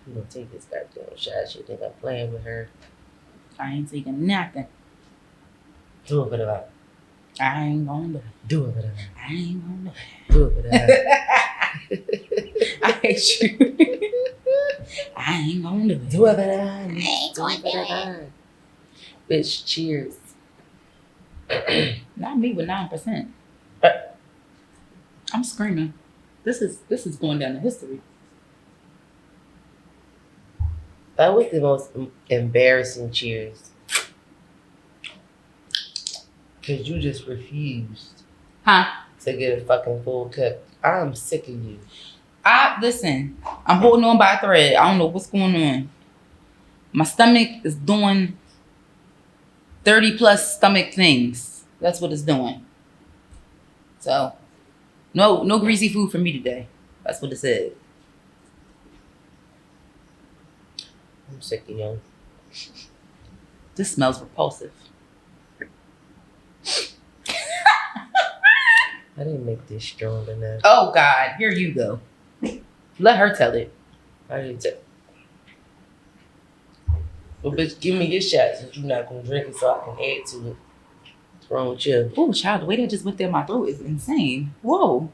You gonna take this goddamn shot. She think I'm playing with her. I ain't taking nothing. Do it for the vibe. I ain't gonna do it. Do it for the vibe. I ain't gonna Do it for the vibe. I hate you. I ain't gonna do it. Do it for the vibe. I ain't gonna do it. Bitch, cheers. Not me with 9%. I'm screaming. This is going down in history. That was the most embarrassing cheers. Because you just refused to get a fucking full cup. I'm sick of you. Listen, I'm holding on by a thread. I don't know what's going on. My stomach is doing 30 plus stomach things. That's what it's doing. So, no greasy food for me today. That's what it said. I'm sick of you. This smells repulsive. I didn't make this strong enough. Oh, God. Here you go. Let her tell it. I didn't tell. Well, bitch, give me your shot since you're not going to drink it so I can add to it. What's wrong with you? Oh, child, the way that just went down my throat is insane. Whoa.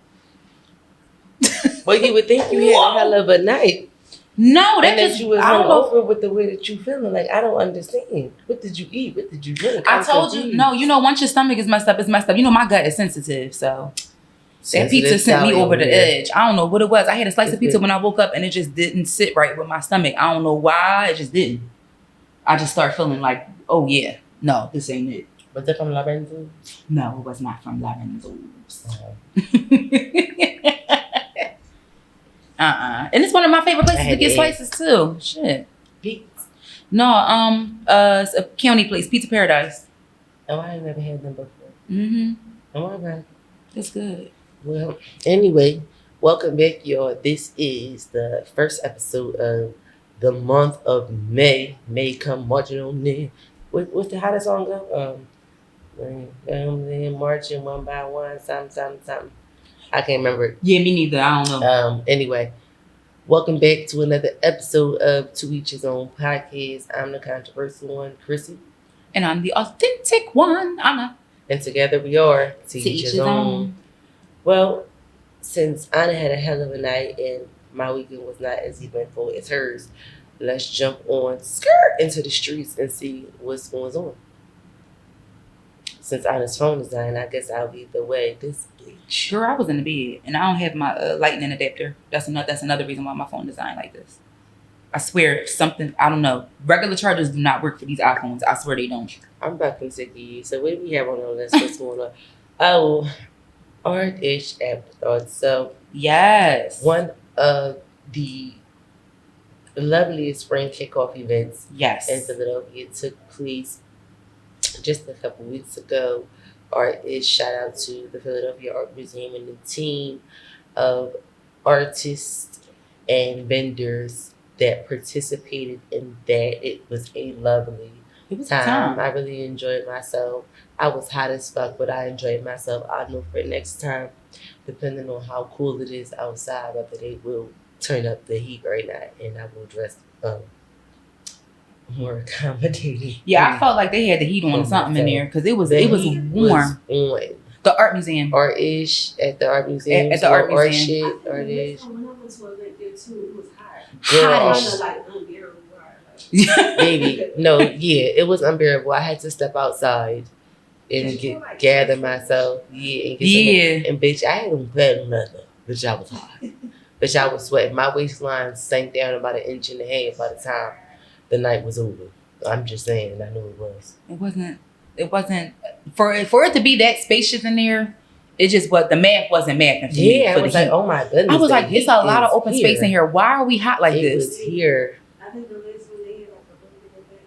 Well, you would think you had a hell of a night. No, that and just, that you was I don't know. over with the way that you feeling. Like, I don't understand. What did you eat? What did you drink? I told you, no, once your stomach is messed up, it's messed up. My gut is sensitive, so that pizza sent me over the edge. I don't know what it was. I had a slice of pizza when I woke up, and it just didn't sit right with my stomach. I don't know why. It just didn't. I just started feeling like, oh, yeah, no, this ain't it. Was it from Lorenzo's? No, it was not from Lorenzo's. And it's one of my favorite places to get slices too. Shit. Pizza? No, it's a county place, Pizza Paradise. Oh, I ain't never had them before. Mm-hmm. Oh, all right. That's good. Well, anyway, welcome back, y'all. This is the first episode of the month of May. May come marching on in. How that song go? Marching one by one, something. I can't remember it. Yeah, me neither. I don't know. Anyway, welcome back to another episode of To Each His Own Podcast. I'm the controversial one, CHRISSIE. And I'm the authentic one, Anna. And together we are To Each His Own. Well, since Anna had a hell of a night and my weekend was not as eventful as hers, let's jump on into the streets and see what's going on. Since Anna's phone is dying, I guess I'll lead the way. This bitch. Girl, I was in the bed and I don't have my lightning adapter. That's another reason why my phone is dying like this. I swear something, I don't know. Regular chargers do not work for these iPhones. I swear they don't. I'm fucking sick of you. So what do we have on our list? What's going on? Oh, art-ish afterthoughts. So yes, one of the loveliest spring kickoff events in Philadelphia took place just a couple weeks ago. Art-ish, shout out to the Philadelphia Art Museum and the team of artists and vendors that participated in that. It was a lovely time. I really enjoyed myself. I was hot as fuck, but I enjoyed myself. I know for next time, depending on how cool it is outside, whether they will turn up the heat or not, and I will dress more accommodating. Yeah, I felt like they had the heat on or something in there because it was warm. The art museum. Art-ish at the art museum. At the art museum. Art-ish. When I went to a event there too, it was hot. Hot. Like unbearable. Baby, no, yeah, it was unbearable. I had to step outside and gather myself. Yeah, and get some, and bitch, I hadn't planned nothing. Bitch, I was hot. Bitch, I was sweating. My waistline sank down about 1.5 inches by the time the night was over. I'm just saying, I knew it was. It wasn't for it to be that spacious in there. It just was, the math wasn't mathing for me. Yeah, I was like, oh my goodness. I was like, it's a lot of open space in here. Why are we hot like this? It was here. I think the list was there, like a little bit.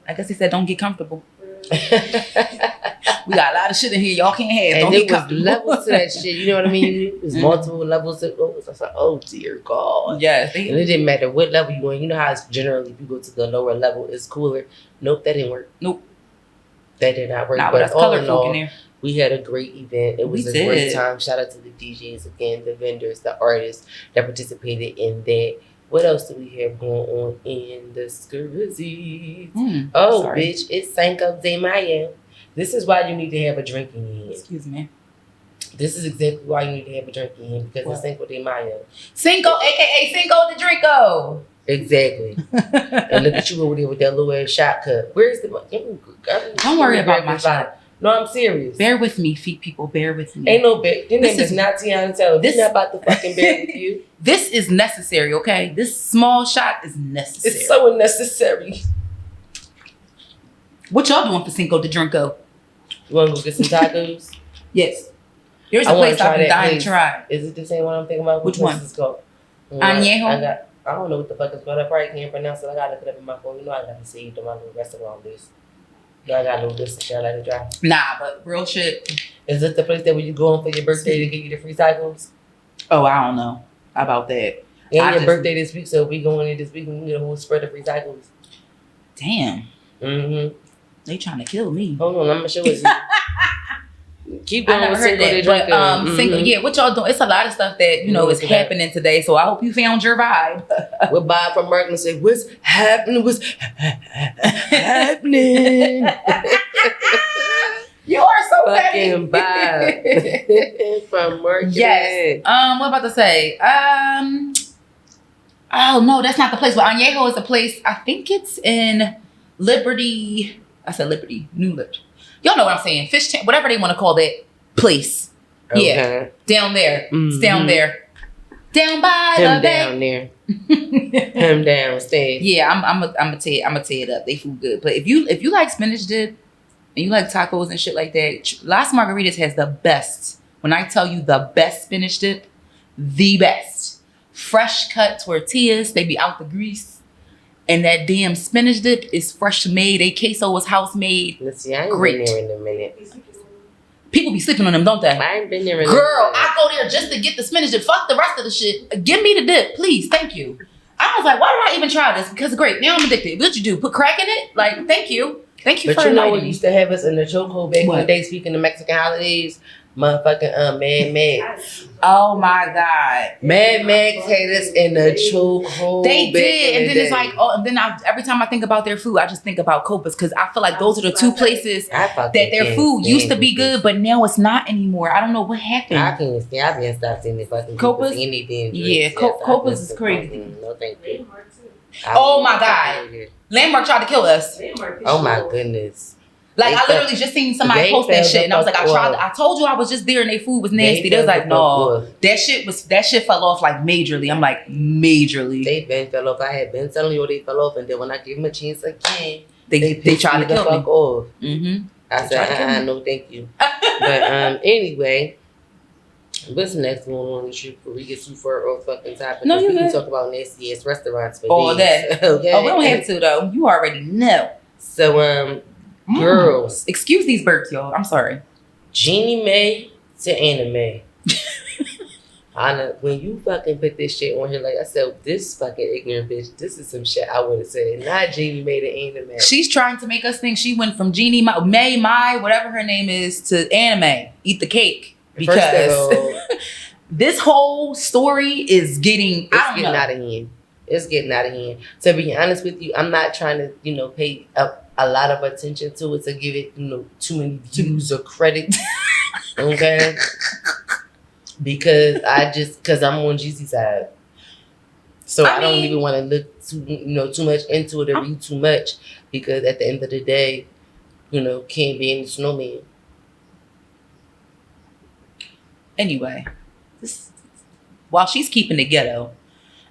I guess he said, don't get comfortable. We got a lot of shit in here y'all can't have. And there was levels to that shit. You know what I mean? It was multiple levels. I was like, oh dear God. Yes. And it didn't matter what level you on. You know how it's generally if you go to the lower level, it's cooler. Nope, that didn't work. Nope. That did not work. Nah, but that's all in colorful all, in there. we had a great event. It was a great time. Shout out to the DJs again, the vendors, the artists that participated in that. What else do we have going on in the CHRISSIE? Sorry. Bitch, it's Cinco de Mayo. This is why you need to have a drink in your hand. Excuse me. This is exactly why you need to have a drink in your hand, because it's Cinco de Mayo. Cinco, aka Cinco de Drinko. Exactly. And look at you over there with that little ass shot cup. Where's the... Don't worry about my shot. No, I'm serious. Bear with me, feet people. Bear with me. Ain't no bear. Your name is not Tiana Taylor. This is not about to fucking bear with you. This is necessary, okay? This small shot is necessary. It's so unnecessary. What y'all doing for Cinco de Drinko? You want to go get some tacos? Yes. There's a place I've been dying to try. Is it the same one I'm thinking about? Which one? Is called? Añejo? I don't know what the fuck it's called. I probably can't pronounce it. I gotta look it up in my phone. You know I gotta see it on my little restaurant list. You know I got a little list of shit I like to try. Nah, but real shit. Is it the place that when you go on for your birthday to give you the free tacos? Oh, I don't know about that. And your birthday this week, so we going in this week and we get a whole spread of free tacos. Damn. Mm-hmm. They trying to kill me. Hold on, I'm gonna show it to you. Keep going with Cinco de Drinko. Cinco, yeah, what y'all doing? It's a lot of stuff that, you know, is happening today. So I hope you found your vibe. We'll buy from Merck and say, what's happening? What's happening? You are so fucking vibe from Merck. Yes. What about to say? Oh no, that's not the place. But Añejo is a place. I think it's in Liberty. I said Liberty, New Liberty. Y'all know what I'm saying. Fish Tank, whatever they want to call that place. Okay. Yeah, down there. Mm-hmm. It's down there. Down by him the down bay. There. Him downstairs. Yeah, I'm gonna tear it up. They food good. But if you like spinach dip and you like tacos and shit like that, Las Margaritas has the best. When I tell you the best spinach dip, the best. Fresh cut tortillas. They be out the grease. And that damn spinach dip is fresh made. They queso was house made. Let's see, I ain't been there in a minute. People be sleeping on them, don't they? I ain't been there in a minute. Girl, I go there just to get the spinach dip. Fuck the rest of the shit. Give me the dip, please. Thank you. I was like, why did I even try this? Because great, now I'm addicted. What you do? Put crack in it? Like, thank you. Thank you for inviting me. But you know what used to have us in the chokehold back in the day, speaking of Mexican holidays? Motherfucking Mad Max. Oh my God. Mad Max had us in the chokehold. They did. And then it's like, every time I think about their food, I just think about Copa's, because I feel like those are the two places that their food used to be good, but now it's not anymore. I don't know what happened. I can't stand. I've been stopped seeing the fucking Copa's. Anything. Yeah, Copa's is crazy. No, thank you. Oh my God. Landmark tried to kill us. Oh my goodness. Like, I literally just seen somebody post that shit, and I was like, I told you I was just there and their food was nasty. They was like, no, that shit fell off like majorly. I'm like, majorly. They been fell off. I had been telling you they fell off, and then when I give them a chance again, they tried to kill me. Fuck off. Mm-hmm. I said, no, thank you. But anyway, what's next going on the shoot before we get too far off fucking topic? No, we can talk about nasty ass restaurants for all days. That. Okay. Oh, we don't have to though. You already know. So girls, excuse these burps, y'all. I'm sorry. Jeannie Mae to Anna Mae. When you fucking put this shit on here, like I said, this fucking ignorant bitch, this is some shit I would have said. Not Jeannie Mae to Anna Mae. She's trying to make us think she went from Jeannie Mae, whatever her name is, to Anna Mae. Eat the cake. Because this whole story is getting out of hand. It's getting out of hand. To be honest with you, I'm not trying to, pay a lot of attention to it to give it, too many views or credit. Okay? Because I'm on Jeezy's side. So I don't even want to look too much into it or read too much, because at the end of the day, can't be any snowman. Anyway, while she's keeping the ghetto,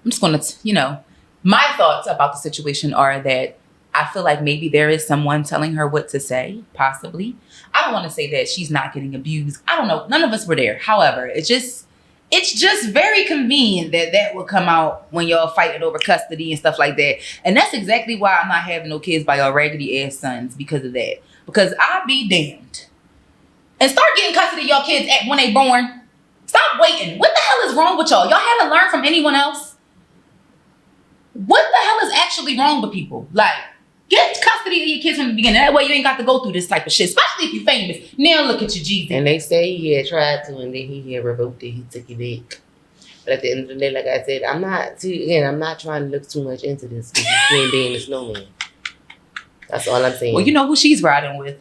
I'm just going to, my thoughts about the situation are that I feel like maybe there is someone telling her what to say, possibly. I don't want to say that she's not getting abused. I don't know. None of us were there. However, it's just very convenient that would come out when y'all fighting over custody and stuff like that. And that's exactly why I'm not having no kids by y'all raggedy ass sons, because of that. Because I'll be damned. And start getting custody of y'all kids when they born. Stop waiting. What the hell is wrong with y'all? Y'all haven't learned from anyone else? What the hell is actually wrong with people? Like, get custody of your kids from the beginning. That way you ain't got to go through this type of shit, especially if you're famous. Now look at you, Jesus. And they say he had tried to, and then he had revoked it. He took it back. But at the end of the day, like I said, I'm not trying to look too much into this because you can't be in the snowman. That's all I'm saying. Well, you know who she's riding with.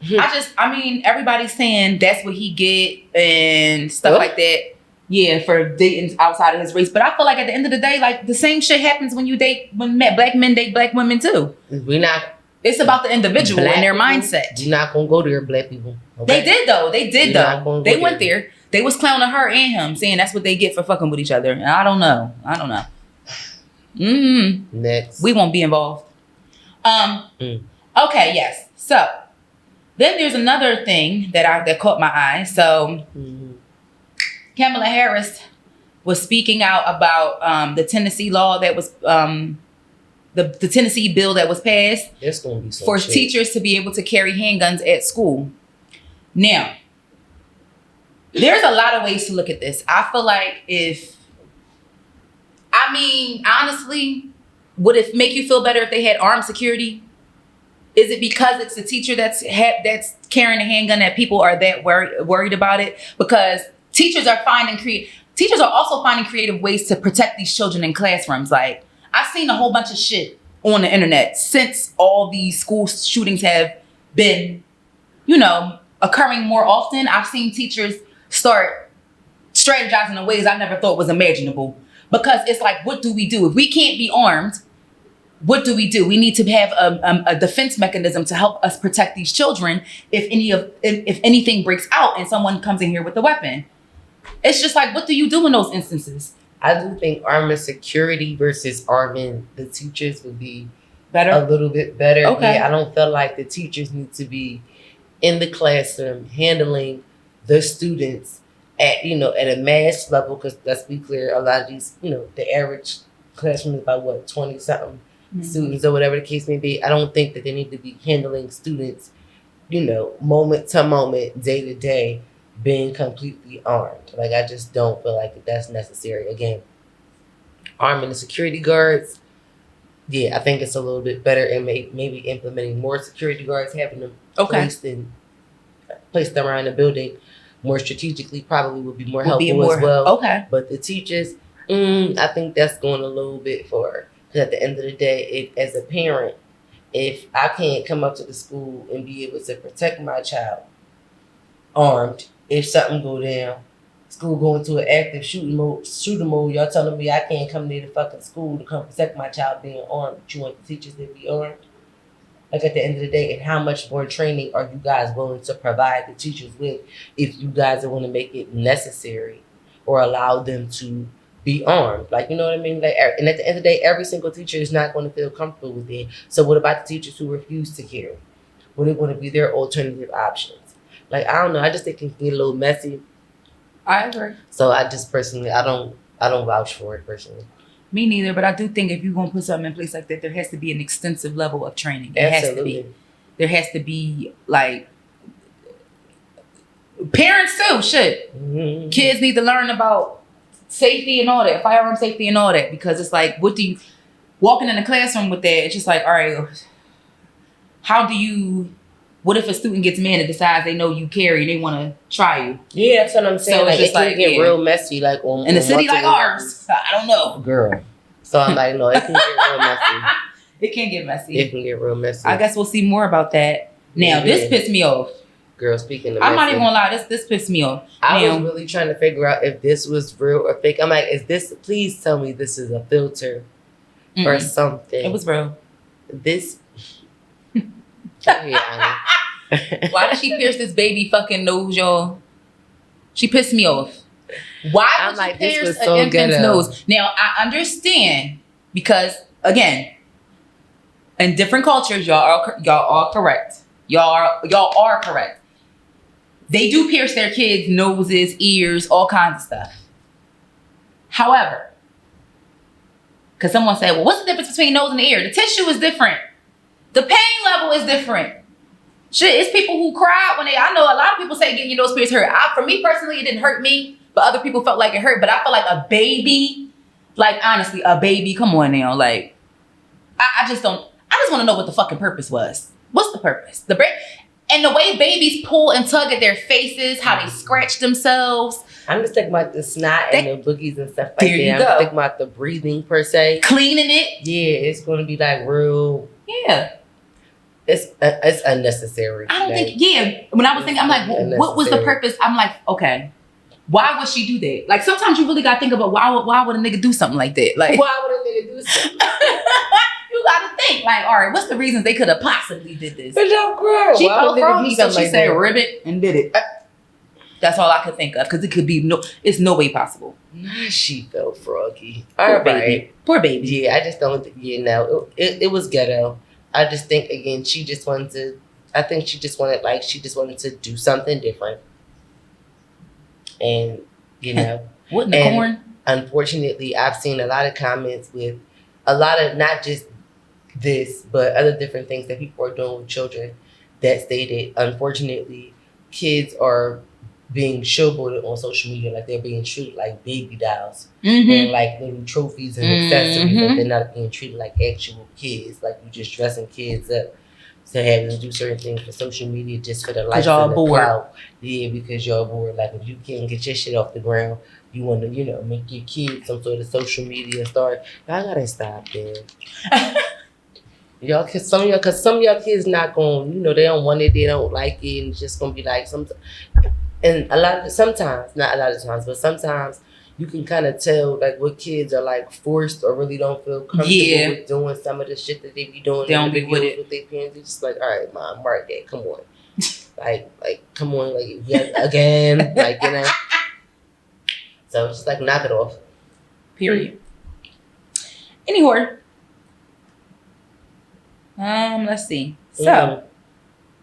Everybody's saying that's what he get and stuff like that. Yeah, for dating outside of his race. But I feel like at the end of the day, like the same shit happens when black men date black women too. It's about the individual and their mindset. You're not gonna go there, black people. Okay? They did though. They went there. They was clowning her and him, saying that's what they get for fucking with each other. And I don't know. Next. We won't be involved. Okay, yes. So then there's another thing that caught my eye. So Kamala Harris was speaking out about the Tennessee law that was the Tennessee bill that was passed for teachers to be able to carry handguns at school. Now, there's a lot of ways to look at this. I feel like honestly, would it make you feel better if they had armed security? Is it because it's the teacher that's carrying a handgun that people are that worried about it? Because teachers are also finding creative ways to protect these children in classrooms. Like, I've seen a whole bunch of shit on the internet since all these school shootings have been, occurring more often. I've seen teachers start strategizing in ways I never thought was imaginable. Because it's like, what do we do? If we can't be armed, what do? We need to have a defense mechanism to help us protect these children if anything breaks out and someone comes in here with a weapon. It's just like, what do you do in those instances? I do think arming security versus arming the teachers would be a little bit better. Okay. Yeah, I don't feel like the teachers need to be in the classroom handling the students at a mass level, because let's be clear, a lot of these, the average classroom is about 20 something students or whatever the case may be. I don't think that they need to be handling students, moment to moment, day to day, being completely armed. Like, I just don't feel like that's necessary. Again, arming the security guards, I think it's a little bit better, and maybe implementing more security guards, having them placed around the building more strategically probably would be more helpful as well. Okay. But the teachers, I think that's going a little bit far. Because at the end of the day, as a parent, if I can't come up to the school and be able to protect my child armed, if something go down, school go into an active shooting mode, y'all telling me I can't come near the fucking school to come protect my child being armed, but you want the teachers to be armed? Like, at the end of the day, and how much more training are you guys willing to provide the teachers with if you guys are going to make it necessary or allow them to be armed? Like, you know what I mean? Like, and at the end of the day, every single teacher is not going to feel comfortable with it. So what about the teachers who refuse to carry? What are going to be their alternative options? Like, I don't know. I just think it can get a little messy. I agree. So I just personally, I don't vouch for it personally. Me neither, but I do think if you're going to put something in place like that, there has to be an extensive level of training. Absolutely. There has to be, like, parents too, shit. Mm-hmm. Kids need to learn about safety and all that, firearm safety and all that, because it's like, walking in the classroom with that, it's just like, all right, what if a student gets mad and decides they know you carry and they want to try you? Yeah, that's what I'm saying. So like, it can get real messy, like in a city like ours. I don't know, girl. So I'm like, no, it can get real messy. It can get messy. It can get real messy. I guess we'll see more about that. Now, this pissed me off. Girl, speaking of I'm not even gonna lie, this pissed me off. I was really trying to figure out if this was real or fake. I'm like, please tell me this is a filter or something. It was real. This. Why did she pierce this baby fucking nose, y'all? She pissed me off. Why would you pierce an infant's nose? Now, I understand, because, again, in different cultures, y'all are correct. Y'all are correct. They do pierce their kids' noses, ears, all kinds of stuff. However, because someone said, well, what's the difference between nose and the ear? The tissue is different. The pain level is different. Shit, it's people who cry I know a lot of people say getting your nose pierced hurt. For me personally, it didn't hurt me, but other people felt like it hurt. But I feel like a baby, like, honestly, a baby, come on now. Like, I just want to know what the fucking purpose was. What's the purpose? And And the way babies pull and tug at their faces, how they scratch themselves. I'm just thinking about the snot and the boogies and stuff like there you that. go. I'm thinking about the breathing per se. Cleaning it. Yeah, it's going to be like real. Yeah. It's unnecessary. I don't think, when I was thinking, I'm like, what was the purpose? I'm like, okay, why would she do that? Like, sometimes you really got to think about why would a nigga do something like that? Like, why would a nigga do something? You got to think, like, all right, what's the reasons they could have possibly did this? But don't grow. She fell for me, so she said ribbit and did it. That's all I could think of, because it could be it's no way possible. She felt froggy. Poor baby. Poor baby. Yeah, I just don't think, it was ghetto. I just think, again, she just wanted to do something different. And, what in the corn? Unfortunately, I've seen a lot of comments with a lot of, not just this, but other different things that people are doing with children that stated, unfortunately, kids are being showboated on social media, like they're being treated like baby dolls and like little trophies and accessories, but they're not being treated like actual kids, like you just dressing kids up to have them do certain things for social media just for the likes and the clout. Yeah, because y'all bored. Like, if you can't get your shit off the ground, you want to, make your kids some sort of social media star. Y'all gotta stop there. Cause some of y'all kids not going, they don't want it, they don't like it, and it's just gonna be like and sometimes you can kind of tell like what kids are like forced or really don't feel comfortable with doing some of the shit that they be doing. They don't be with it with their parents. It's just like, all right, mom, mark that. Come on, like come on, like again, like So it's just like knock it off. Period. Anyway, let's see. So.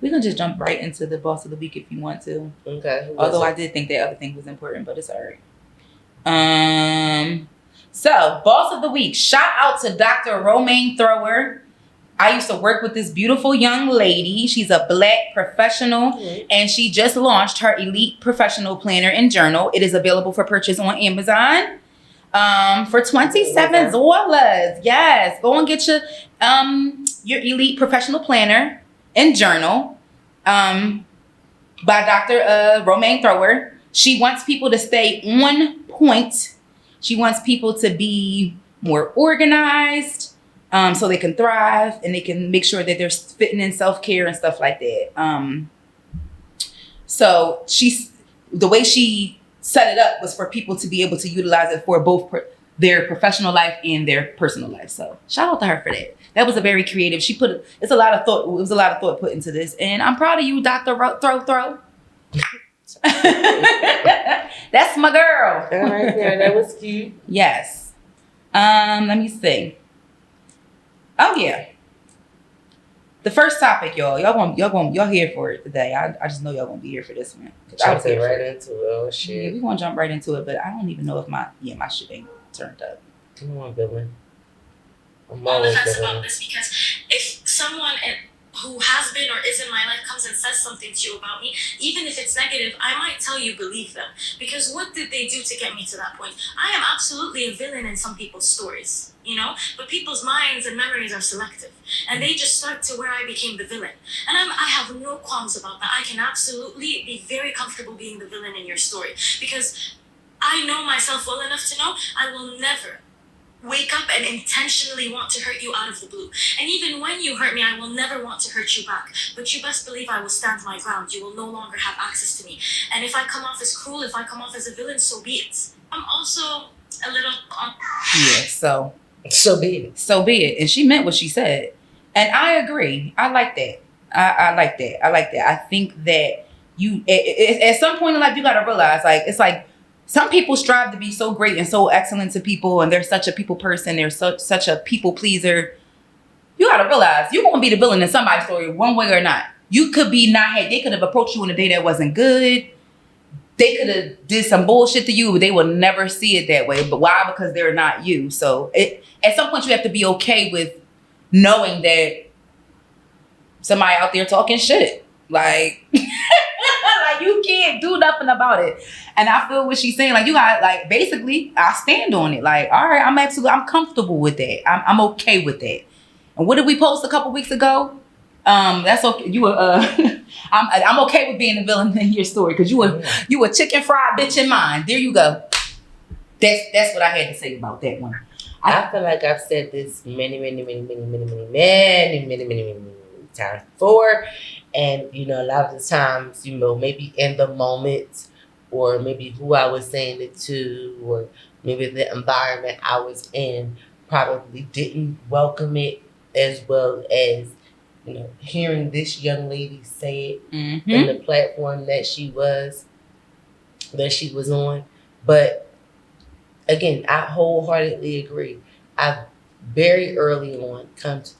We can just jump right into the boss of the week if you want to. Okay. Although I did think that other thing was important, but it's all right. So boss of the week. Shout out to Dr. Romaine Thrower. I used to work with this beautiful young lady. She's a Black professional, and she just launched her Elite Professional Planner and Journal. It is available for purchase on Amazon for $27. Yes, go and get your Elite Professional Planner and Journal by Dr. Romaine Thrower. She wants people to stay on point. She wants people to be more organized so they can thrive and they can make sure that they're fitting in self-care and stuff like that. So the way she set it up was for people to be able to utilize it for both their professional life and their personal life. So shout out to her for that. That was a very creative. It was a lot of thought put into this, and I'm proud of you, Dr. Throw. That's my girl. All right, yeah, that was cute. Yes. Let me see. Oh yeah. The first topic, y'all here for it today. I just know y'all gonna be here for this one. Jump right into it. Oh shit. Yeah, we gonna jump right into it, but I don't even know if my shit ain't turned up. Come on, Billy. I'm on the fence about this because if someone who has been or is in my life comes and says something to you about me, even if it's negative, I might tell you believe them. Because what did they do to get me to that point? I am absolutely a villain in some people's stories, but people's minds and memories are selective. And they just start to where I became the villain. And I have no qualms about that. I can absolutely be very comfortable being the villain in your story. Because I know myself well enough to know I will never wake up and intentionally want to hurt you out of the blue. And even when you hurt me, I will never want to hurt you back. But you best believe I will stand my ground. You will no longer have access to me. And if I come off as cruel, if I come off as a villain, so be it. I'm also a little... Yeah, so be it. So be it. And she meant what she said. And I agree. I like that. I like that. I think that you... At some point in life, you got to realize, like, it's like, some people strive to be so great and so excellent to people, and they're such a people person. They're such a people pleaser. You got to realize you're going to be the villain in somebody's story one way or not. You could be they could have approached you on a day that wasn't good. They could have did some bullshit to you, but they will never see it that way. But why? Because they're not you. So at some point you have to be okay with knowing that somebody out there talking shit. Like... like you can't do nothing about it. And I feel what she's saying. Like you got, like, basically I stand on it. Like, all right, I'm comfortable with that. I'm okay with that. And what did we post a couple weeks ago? That's okay. I'm okay with being the villain in your story because you a chicken fried bitch in mine. There you go. That's what I had to say about that one. I feel like I've said this many times before, and a lot of the times, maybe in the moment, or maybe who I was saying it to, or maybe the environment I was in probably didn't welcome it as well as hearing this young lady say it in the platform that she was on. But again, I wholeheartedly agree. I very early on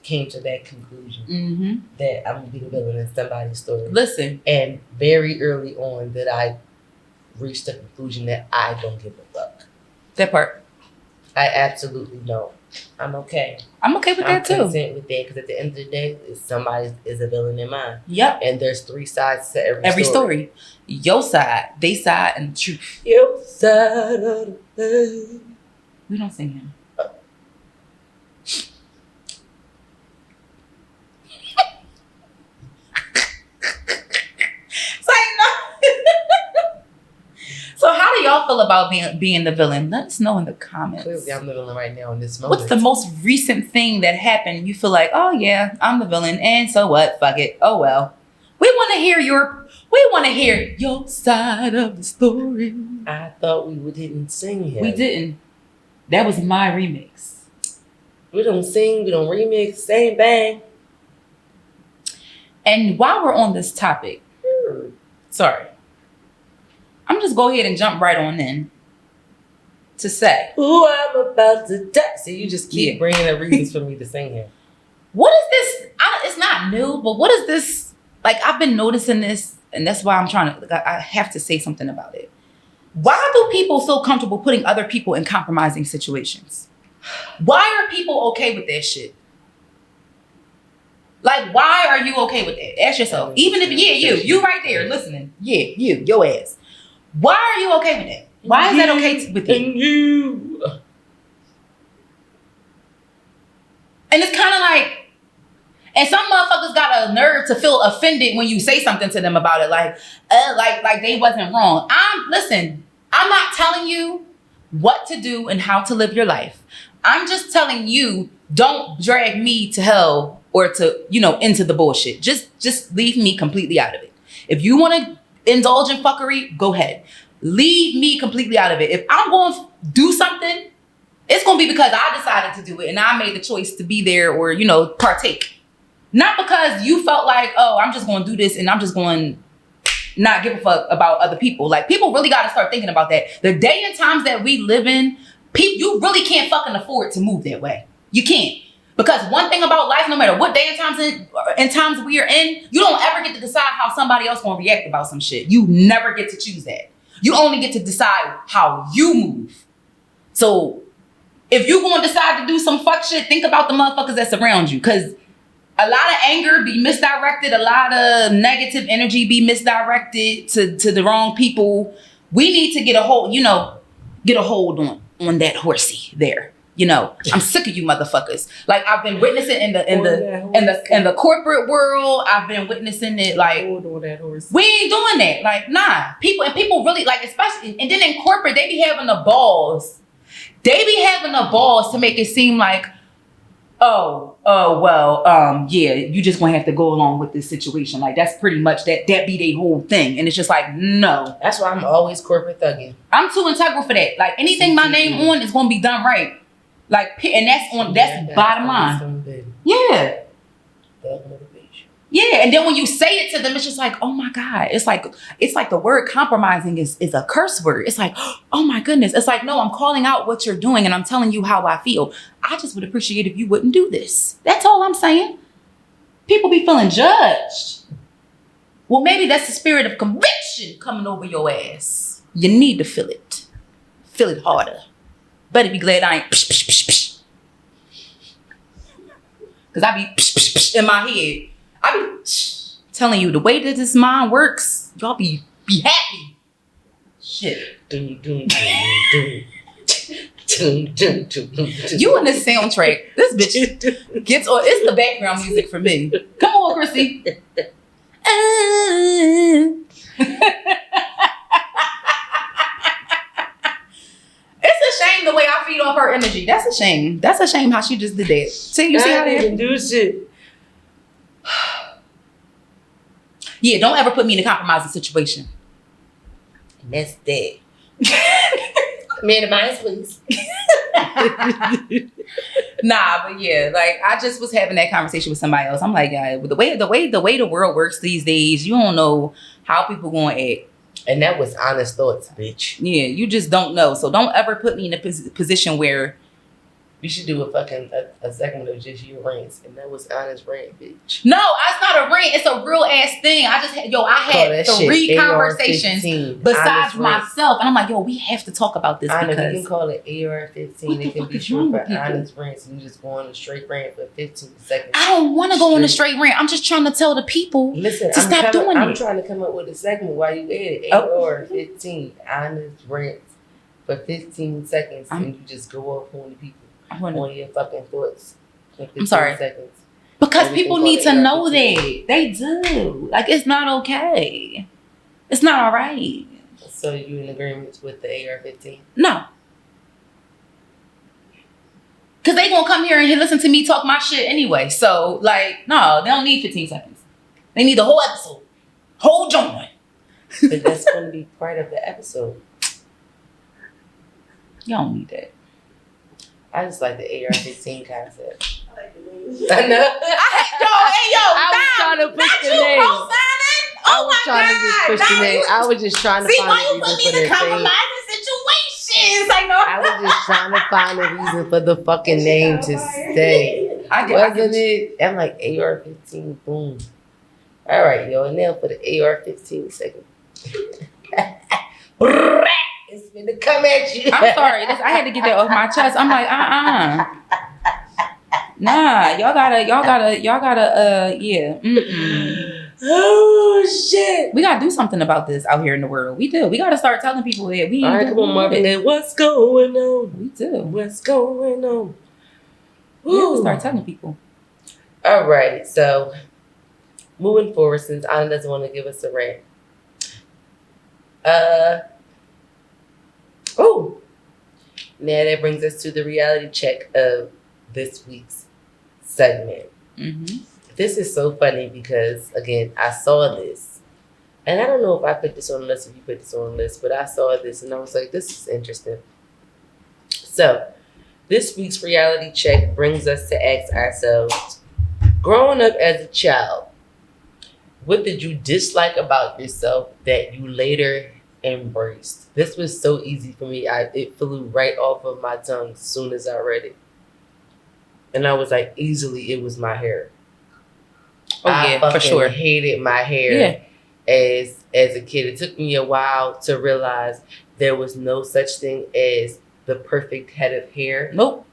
came to that conclusion that I'm gonna be the villain in somebody's story. Listen, and very early on that I reached the conclusion that I don't give a fuck. That part, I absolutely don't. I'm okay. I'm okay with that too. I'm content with that because at the end of the day, somebody is a villain in mine. Yep. And there's 3 sides to every story. Your side, they side, and the truth. Your side of the We don't sing him. So how do y'all feel about being the villain? Let us know in the comments. Clearly, I'm the villain right now in this moment. What's the most recent thing that happened? You feel like, oh yeah, I'm the villain, and so what? Fuck it. Oh well. We want to hear your side of the story. I thought we didn't sing here. We didn't. That was my remix. We don't sing. We don't remix. Same thing. And while we're on this topic, sorry. I'm just go ahead and jump right on in to say who I'm about to die. So you just keep bringing up reasons for me to sing here. What is this? It's not new, but what is this? Like, I've been noticing this, and that's why I have to say something about it. Why do people feel comfortable putting other people in compromising situations? Why are people okay with that shit? Like, why are you okay with that? Ask yourself. Even if, you right there listening. Your ass. Why are you okay with that? Why is that okay with you? And it's kind of like, and some motherfuckers got a nerve to feel offended when you say something to them about it, like they wasn't wrong. I'm not telling you what to do and how to live your life. I'm just telling you, don't drag me to hell or to, into the bullshit. Just leave me completely out of it. If you want to indulge in fuckery, go ahead. Leave me completely out of it. If I'm going to do something, it's going to be because I decided to do it and I made the choice to be there or, partake. Not because you felt like, oh, I'm just going to do this and I'm just going to not give a fuck about other people. Like, people really got to start thinking about that. The day and times that we live in, you really can't fucking afford to move that way. You can't. Because one thing about life, no matter what day and times we are in, you don't ever get to decide how somebody else going to react about some shit. You never get to choose that. You only get to decide how you move. So if you going to decide to do some fuck shit, think about the motherfuckers that surround you. Because a lot of anger be misdirected. A lot of negative energy be misdirected to the wrong people. We need to get a hold on that horsy there. I'm sick of you motherfuckers. Like, I've been witnessing in the corporate world. I've been witnessing it. Like, we ain't doing that. Like, nah. People really, like, especially, and then in corporate, they be having the balls. They be having the balls to make it seem like, you just gonna have to go along with this situation. Like, that's pretty much that be their whole thing. And it's just like, no. That's why I'm always corporate thugging. I'm too integral for that. Like, anything my name on is gonna be done right. Like, and that's bottom line. Yeah. Yeah, and then when you say it to them, it's just like, oh my God. It's like the word compromising is a curse word. It's like, oh my goodness. It's like, no, I'm calling out what you're doing and I'm telling you how I feel. I just would appreciate if you wouldn't do this. That's all I'm saying. People be feeling judged. Well, maybe that's the spirit of conviction coming over your ass. You need to feel it. Feel it harder. Better be glad I ain't because I be in my head. I be telling you the way that this mind works, y'all be happy. Shit. You in the soundtrack. This bitch gets on. It's the background music for me. Come on, Chrissy. It's a shame the way I feed off her energy. That's a shame. That's a shame how she just did that. See, you see how I that? didn't do shit. Yeah, don't ever put me in a compromising situation. And that's that. Man of mine, please. Nah, but yeah, like I just was having that conversation with somebody else. I'm like, yeah, the way the world works these days, you don't know how people gonna act. And that was honest thoughts, bitch. Yeah, you just don't know. So don't ever put me in a position where You should do a segment of just your rants, and that was honest rant, bitch. no, it's not a rant. It's a real ass thing. I had 3 conversations besides myself, and I'm like, yo, we have to talk about this Honest, because you can call it AR-15. It can be true for honest rants, and you just go on a straight rant for 15 seconds. I don't want to go on a straight rant. I'm just trying to tell the people to stop doing it. I'm trying to come up with a segment while you at it. AR-15, honest rants for 15 seconds, and you just go off on the people. On your fucking thoughts. I'm sorry. Seconds. Because people need to know that. They do. Like, it's not okay. It's not all right. So you in agreement with the AR-15? No. Because they gonna come here and listen to me talk my shit anyway. So, like, no, they don't need 15 seconds. They need the whole episode. Whole joint. But that's going to be part of the episode. You don't need that. I just like the AR-15 concept. I like the name. I know. I was trying to push the name. I was trying to just push the name. I was just trying to find a reason for the compromising situations. I know. I was just trying to find a reason for the fucking name to stay. Wasn't it? I'm like AR-15, boom. All right, yo. And now for the AR-15 segment. It's gonna come at you. I'm sorry. I had to get that off my chest. I'm like, Nah, y'all gotta, yeah. Mm-mm. Oh, shit. We gotta do something about this out here in the world. We do. We gotta start telling people that we ain't all right, come on, Marvin. What's going on? We do. What's going on? We have to start telling people. All right, so moving forward, since Anna doesn't want to give us a rant. Now that brings us to the reality check of this week's segment. Mm-hmm. This is so funny because, again, I saw this. And I don't know if I put this on the list or if you put this on the list, but I saw this and I was like, this is interesting. So, this week's reality check brings us to ask ourselves, growing up as a child, what did you dislike about yourself that you later embraced? This was so easy for me. It flew right off of my tongue as soon as I read it. And I was like, easily, it was my hair. Oh, yeah, for sure. I hated my hair as a kid. It took me a while to realize there was no such thing as the perfect head of hair. Nope.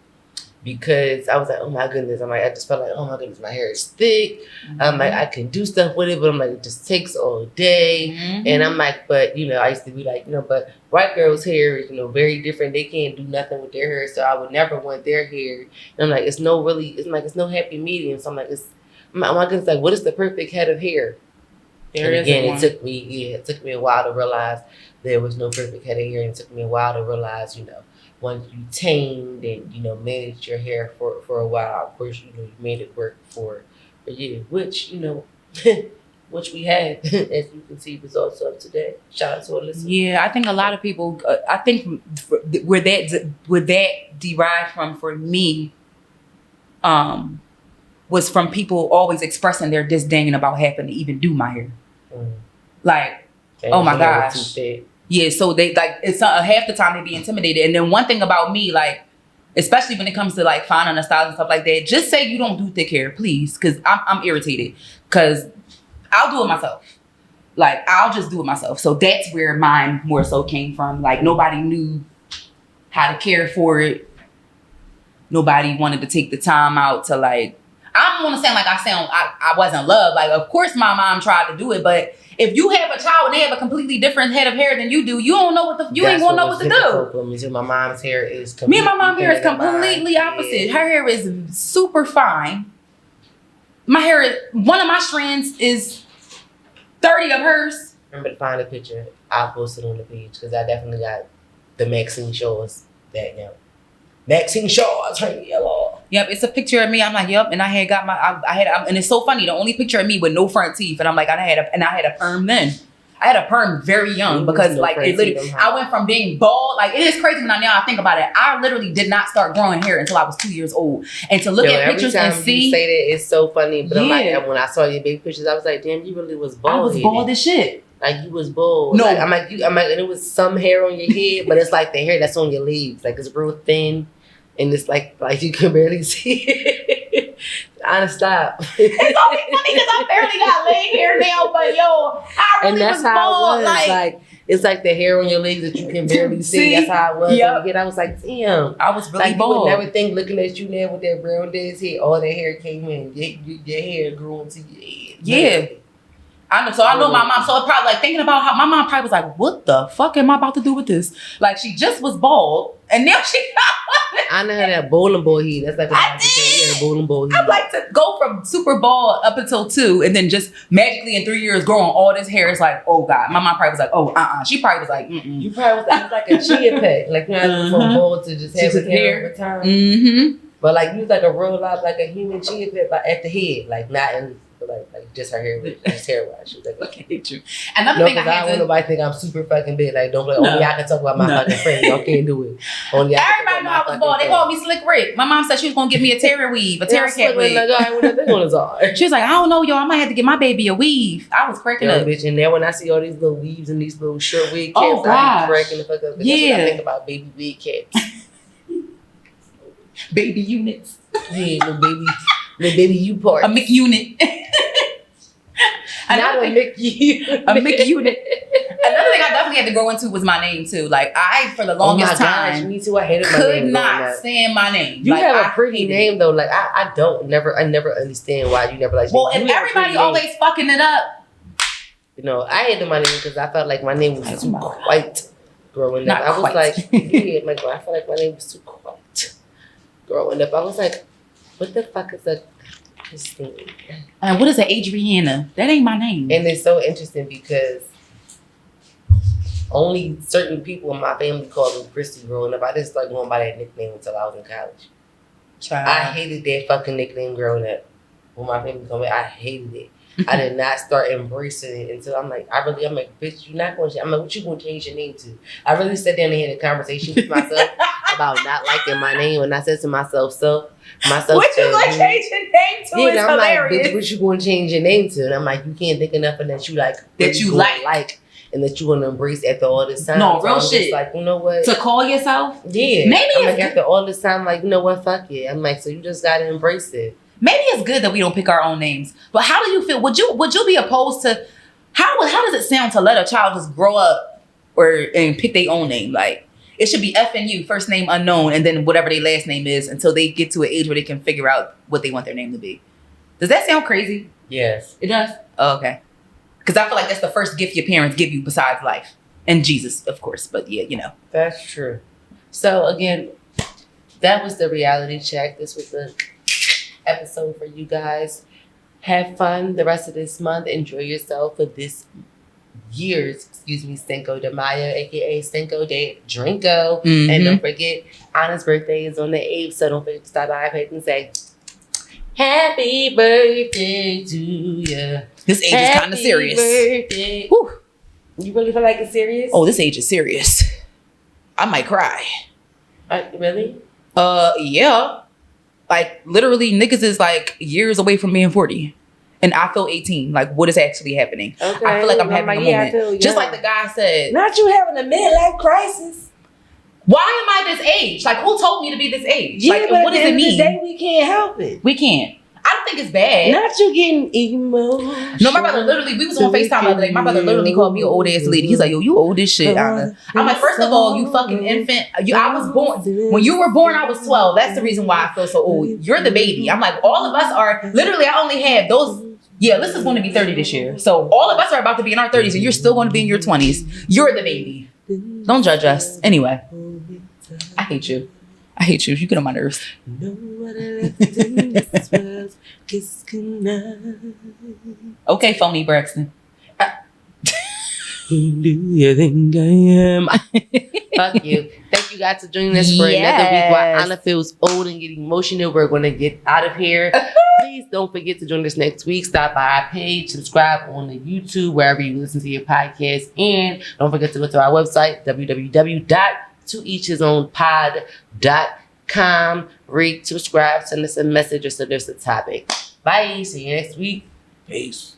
Because I was like, oh my goodness. I just felt like, oh my goodness, my hair is thick. Mm-hmm. I'm like, I can do stuff with it, but I'm like, it just takes all day. Mm-hmm. And I'm like, but, I used to be like, but white girls' hair is, very different. They can't do nothing with their hair. So I would never want their hair. And I'm like, it's no happy medium. So I'm like, oh my goodness, like, what is the perfect head of hair? It took me a while to realize there was no perfect head of hair. And it took me a while to realize, once you tamed and, managed your hair for a while, of course, you made it work for you, which, which we had, as you can see, results of today. Shout out to our listeners. Yeah, I think a lot of people, where that derived from for me, was from people always expressing their disdain about having to even do my hair. Mm. Like, oh my gosh. Yeah, so they it's half the time they be intimidated. And then one thing about me, like, especially when it comes to like finding a style and stuff like that, just say you don't do thick hair, please, because I'm irritated. Because I'll do it myself. Like, I'll just do it myself. So that's where mine more so came from. Like, nobody knew how to care for it. Nobody wanted to take the time out to like. I don't want to sound like I wasn't loved. Like, of course my mom tried to do it, but if you have a child and they have a completely different head of hair than you do, you don't know you ain't gonna know what to do. My mom's hair is me and my mom's hair is completely opposite. Her hair is super fine. My hair is, one of my strands is 30 of hers. Remember to find a picture. I'll post it on the page because I definitely got the Maxine Shaw's that now. Maxine Shaw's her yellow. Yep, it's a picture of me. I'm like, yep, and I had got and it's so funny. The only picture of me with no front teeth, and I'm like, I had a perm then. I had a perm very young because like it literally, I went from being bald. Like it is crazy when I think about it. I literally did not start growing hair until I was 2 years old. And to look at pictures and see, you say that, it's so funny. But I'm like, when I saw your big pictures, I was like, damn, you really was bald. I was bald as shit. Like you was bald. No, like, I'm like, and it was some hair on your head, but it's like the hair that's on your legs, like it's real thin. And it's like you can barely see it. Honest stop. It's only funny because I barely got leg hair now, but yo, I really was bald. Like it's like the hair on your legs that you can barely see. That's how it was. Yep. And I was like, damn. I was really bald. You would never think looking at you now with that brown dad's hair, all that hair came in. Your hair grew into your head. Yeah. I know my mom. So I probably like thinking about how my mom probably was like, "What the fuck am I about to do with this?" Like she just was bald, and now she. I know how that bowling ball head. That's like what I did. Yeah, bowling ball head. I'd like to go from super bald up until 2, and then just magically in 3 years growing all this hair. It's like, oh god. My mom probably was like, oh She probably was like, mm-mm. You probably was like a chia pet, like you know, from bald to just have hair over time. Mm-hmm. But like you was like a real life, like a human chia pet, but at the head, like not in. Like just her hair, just hair wash. She was like, I hate you. Another thing I don't want nobody think I'm super fucking big. Like, don't only I can talk about my fucking friend. Y'all can't do it. Only everybody know I was bald. They called me Slick Rick. My mom said she was gonna give me a terror weave, a terror cat weave. She was like, I don't know, y'all. I might have to give my baby a weave. I was cracking up, bitch. And then when I see all these little weaves and these little short wig cats, I be cracking the fuck up. Yeah, that's what I think about baby wig cats, baby units. Yeah, the baby U part, a Mick unit. Not a Mick unit. A Mick unit. Another thing I definitely had to grow into was my name too. Like I, for the longest time, me too. I hated my name. Could not stand my name. You have a pretty name though. Like I never understand why you never like. Well, if everybody always fucking it up, you know, I hated my name because I felt like my name was too white. Growing up, I was like, yeah, I felt like my name was too white. Growing up, I was like, what the fuck is a Christine? And what is an Adriana? That ain't my name. And it's so interesting because only certain people in my family called me Chrissy growing up. I didn't start going by that nickname until I was in college. Child. I hated that fucking nickname growing up. When my family called me, I hated it. I did not start embracing it until I'm like, bitch, you're not going to, I'm like, what you going to change your name to? I really sat down and had a conversation with myself about not liking my name, and I said to myself, what you going to change your name to? Yeah, I'm hilarious. Like, bitch, what you going to change your name to? And I'm like, you can't think enough of that you like, and that you want to embrace after all this time. No, so real I'm shit. Just like, you know what? To call yourself? Yeah. Maybe I'm like, after all this time, like, you know what? Fuck it. I'm like, so you just got to embrace it. Maybe it's good that we don't pick our own names. But how do you feel? Would you be opposed to how does it sound to let a child just grow up and pick their own name? Like it should be FNU, first name unknown, and then whatever their last name is until they get to an age where they can figure out what they want their name to be. Does that sound crazy? Yes. It does? Oh, okay. Because I feel like that's the first gift your parents give you besides life. And Jesus, of course. But yeah, you know. That's true. So again, that was the reality check. This was the episode for you guys. Have fun the rest of this month. Enjoy yourself for this year's, Cinco de Mayo, aka Cinco de Drinko. Mm-hmm. And don't forget, Anna's birthday is on the 8th, so don't forget to stop by and say, happy birthday to you. This age is kind of serious. Birthday. Whew. You really feel like it's serious? Oh, this age is serious. I might cry. Really? Yeah. Like, literally, niggas is, like, years away from being 40. And I feel 18. Like, what is actually happening? Okay. I feel like I'm having a moment. Just like the guy said. Not you having a midlife crisis. Why am I this age? Like, who told me to be this age? Yeah, like, but what does it mean? Day, we can't help it. We can't. I don't think it's bad. Not you getting emotional. No, my brother literally, we was on FaceTime the other day. My brother literally called me an old ass lady. He's like, yo, you old as shit, Anna. I'm like, first of all, you fucking infant. I was born, when you were born, I was 12. That's the reason why I feel so old. You're the baby. I'm like, all of us are, literally, I only have those. Yeah, Alyssa's going to be 30 this year. So all of us are about to be in our 30s and you're still going to be in your 20s. You're the baby. Don't judge us. Anyway, I hate you. I hate you. You get on my nerves. Okay, phony Braxton. Who do you think I am? Fuck you. Thank you guys for joining us for another week while Anna feels old and get emotional. We're going to get out of here. Please don't forget to join us next week. Stop by our page, subscribe on the YouTube, wherever you listen to your podcast. And don't forget to go to our website, www.toeachhisownpod.com. Rate, subscribe, send us a message or send us a topic. Bye. See you next week. Peace.